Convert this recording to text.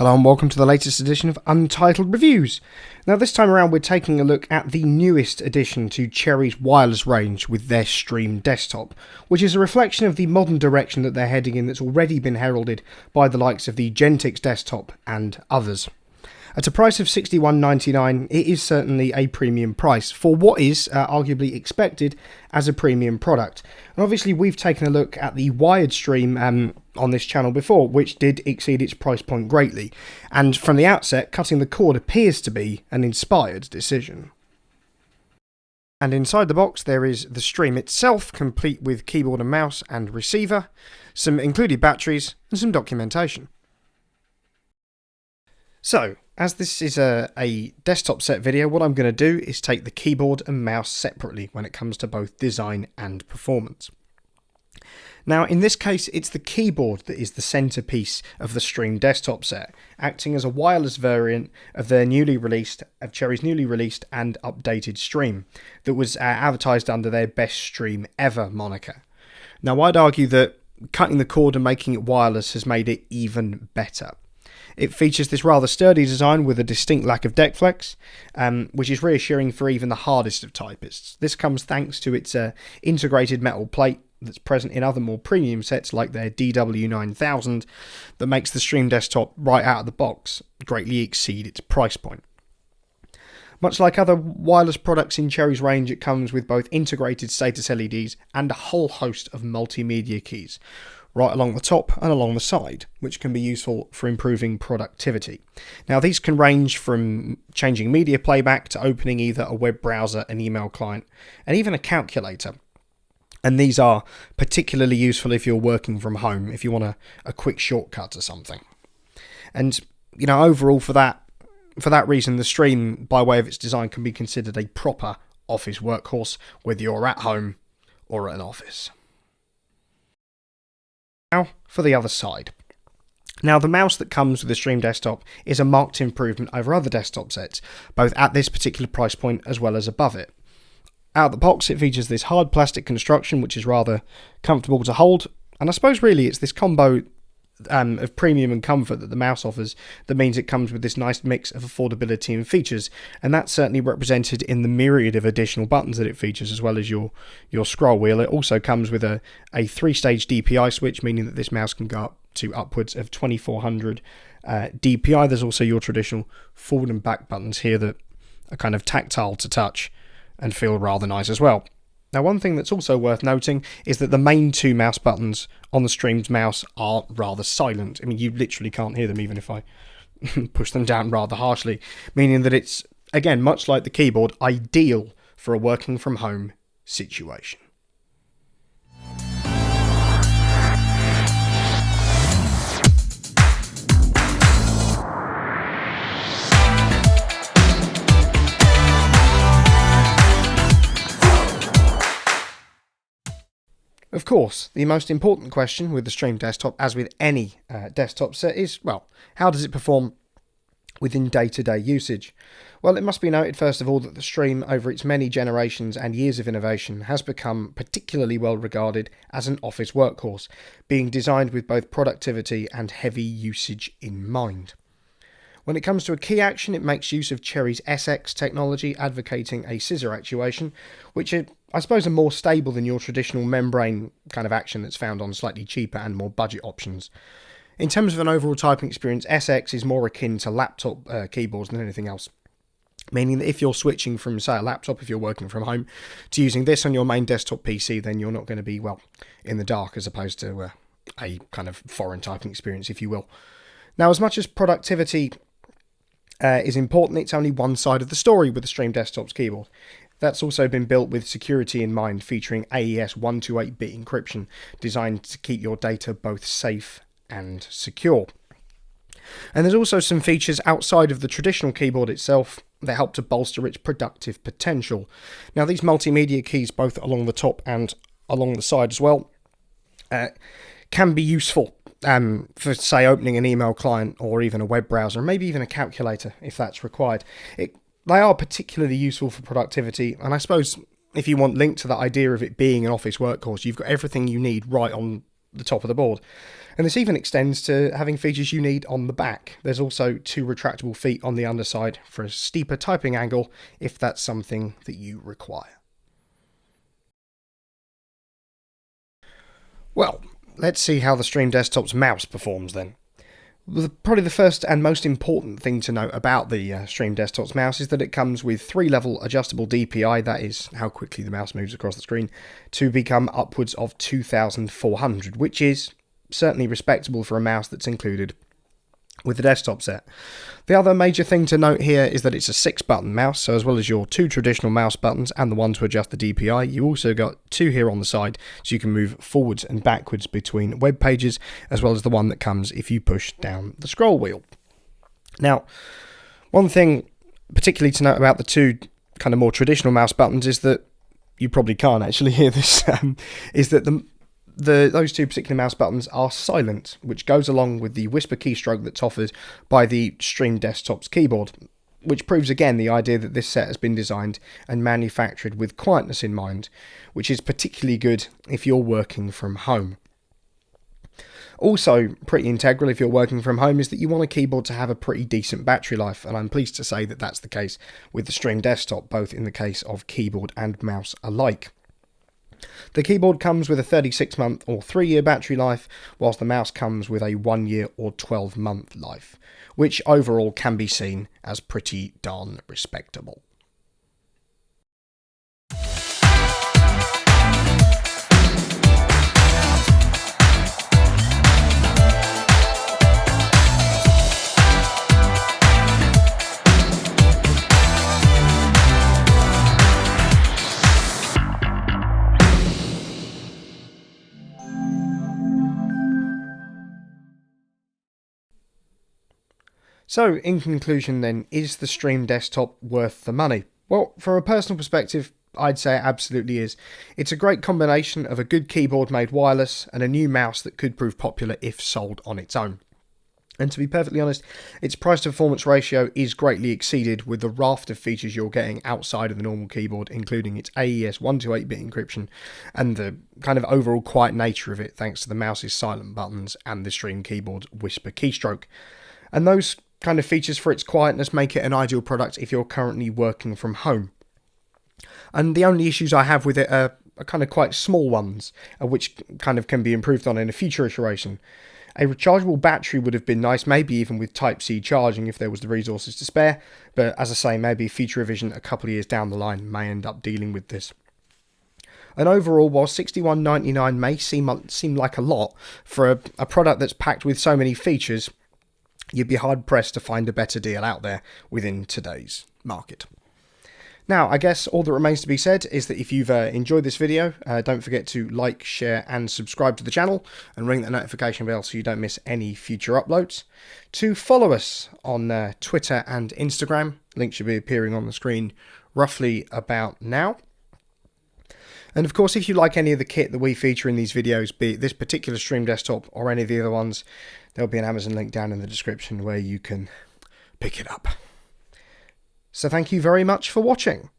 Hello and welcome to the latest edition of Untitled Reviews. Now this time around we're taking a look at the newest addition to Cherry's wireless range with their Stream desktop, which is a reflection of the modern direction that they're heading in that's already been heralded by the likes of the Gentix desktop and others. At a price of $61.99, it is certainly a premium price for what is arguably expected as a premium product. And obviously we've taken a look at the wired Stream on this channel before, which did exceed its price point greatly. And from the outset, cutting the cord appears to be an inspired decision. And inside the box there is the Stream itself, complete with keyboard and mouse and receiver, some included batteries and some documentation. So, as this is a desktop set video, what I'm going to do is take the keyboard and mouse separately when it comes to both design and performance. Now, in this case, it's the keyboard that is the centerpiece of the Stream desktop set, acting as a wireless variant of Cherry's newly released and updated Stream that was advertised under their Best Stream Ever moniker. Now, I'd argue that cutting the cord and making it wireless has made it even better. It features this rather sturdy design with a distinct lack of deck flex, which is reassuring for even the hardest of typists. This comes thanks to its integrated metal plate that's present in other more premium sets like their DW9000 that makes the Stream desktop right out of the box greatly exceed its price point. Much like other wireless products in Cherry's range, it comes with both integrated status LEDs and a whole host of multimedia keys, right along the top and along the side, which can be useful for improving productivity. Now these can range from changing media playback to opening either a web browser, an email client, and even a calculator. And these are particularly useful if you're working from home, if you want a quick shortcut to something. And, you know, overall for that reason, the Stream, by way of its design, can be considered a proper office workhorse, whether you're at home or at an office. Now for the other side. Now the mouse that comes with the Stream desktop is a marked improvement over other desktop sets, both at this particular price point as well as above it. Out of the box it features this hard plastic construction which is rather comfortable to hold, and I suppose really it's this combo of premium and comfort that the mouse offers that means it comes with this nice mix of affordability and features, and that's certainly represented in the myriad of additional buttons that it features as well as your scroll wheel. It also comes with a 3-stage DPI switch, meaning that this mouse can go up to upwards of 2400 DPI. There's also your traditional forward and back buttons here that are kind of tactile to touch and feel rather nice as well. Now one thing that's also worth noting is that the main two mouse buttons on the Stream's mouse are rather silent. I mean, you literally can't hear them even if I push them down rather harshly, meaning that it's, again, much like the keyboard, ideal for a working from home situation. Of course, the most important question with the Stream desktop, as with any desktop set, is, well, how does it perform within day-to-day usage? Well, it must be noted first of all that the Stream, over its many generations and years of innovation, has become particularly well regarded as an office workhorse, being designed with both productivity and heavy usage in mind. When it comes to a key action, it makes use of Cherry's SX technology, advocating a scissor actuation, which are, I suppose, are more stable than your traditional membrane kind of action that's found on slightly cheaper and more budget options. In terms of an overall typing experience, SX is more akin to laptop keyboards than anything else, meaning that if you're switching from, say, a laptop, if you're working from home, to using this on your main desktop PC, then you're not going to be, well, in the dark as opposed to a kind of foreign typing experience, if you will. Now, as much as productivity is important, it's only one side of the story with the Stream desktop's keyboard. That's also been built with security in mind, featuring AES 128-bit encryption, designed to keep your data both safe and secure. And there's also some features outside of the traditional keyboard itself that help to bolster its productive potential. Now these multimedia keys, both along the top and along the side as well, can be useful for, say, opening an email client or even a web browser, maybe even a calculator if that's required. They are particularly useful for productivity, and I suppose if you want linked to the idea of it being an office workhorse, you've got everything you need right on the top of the board. And this even extends to having features you need on the back. There's also 2 retractable feet on the underside for a steeper typing angle if that's something that you require. Well, let's see how the Stream Desktop's mouse performs then. Probably the first and most important thing to note about the Stream Desktop's mouse is that it comes with 3-level adjustable DPI, that is how quickly the mouse moves across the screen, to become upwards of 2400, which is certainly respectable for a mouse that's included with the desktop set. The other major thing to note here is that it's a 6-button mouse, so as well as your 2 traditional mouse buttons and the one to adjust the DPI, you also got 2 here on the side, so you can move forwards and backwards between web pages, as well as the one that comes if you push down the scroll wheel. Now, one thing particularly to note about the 2 kind of more traditional mouse buttons is that you probably can't actually hear this, is that those 2 particular mouse buttons are silent, which goes along with the whisper keystroke that's offered by the Stream Desktop's keyboard, which proves again the idea that this set has been designed and manufactured with quietness in mind, which is particularly good if you're working from home. Also, pretty integral if you're working from home is that you want a keyboard to have a pretty decent battery life, and I'm pleased to say that that's the case with the Stream Desktop, both in the case of keyboard and mouse alike. The keyboard comes with a 36-month or 3-year battery life, whilst the mouse comes with a 1-year or 12-month life, which overall can be seen as pretty darn respectable. So, in conclusion then, is the Stream Desktop worth the money? Well, from a personal perspective, I'd say it absolutely is. It's a great combination of a good keyboard made wireless and a new mouse that could prove popular if sold on its own. And to be perfectly honest, its price to performance ratio is greatly exceeded with the raft of features you're getting outside of the normal keyboard, including its AES 128-bit encryption and the kind of overall quiet nature of it thanks to the mouse's silent buttons and the Stream keyboard's whisper keystroke. And those kind of features for its quietness make it an ideal product if you're currently working from home. And the only issues I have with it are kind of quite small ones, which kind of can be improved on in a future iteration. A rechargeable battery would have been nice, maybe even with Type-C charging if there was the resources to spare, but as I say, maybe future revision a couple of years down the line may end up dealing with this. And overall, while $61.99 may seem like a lot for a product that's packed with so many features, you'd be hard-pressed to find a better deal out there within today's market. Now, I guess all that remains to be said is that if you've enjoyed this video, don't forget to like, share and subscribe to the channel and ring that notification bell so you don't miss any future uploads. To follow us on Twitter and Instagram, links should be appearing on the screen roughly about now. And of course, if you like any of the kit that we feature in these videos, be it this particular Stream Desktop or any of the other ones, there'll be an Amazon link down in the description where you can pick it up. So thank you very much for watching.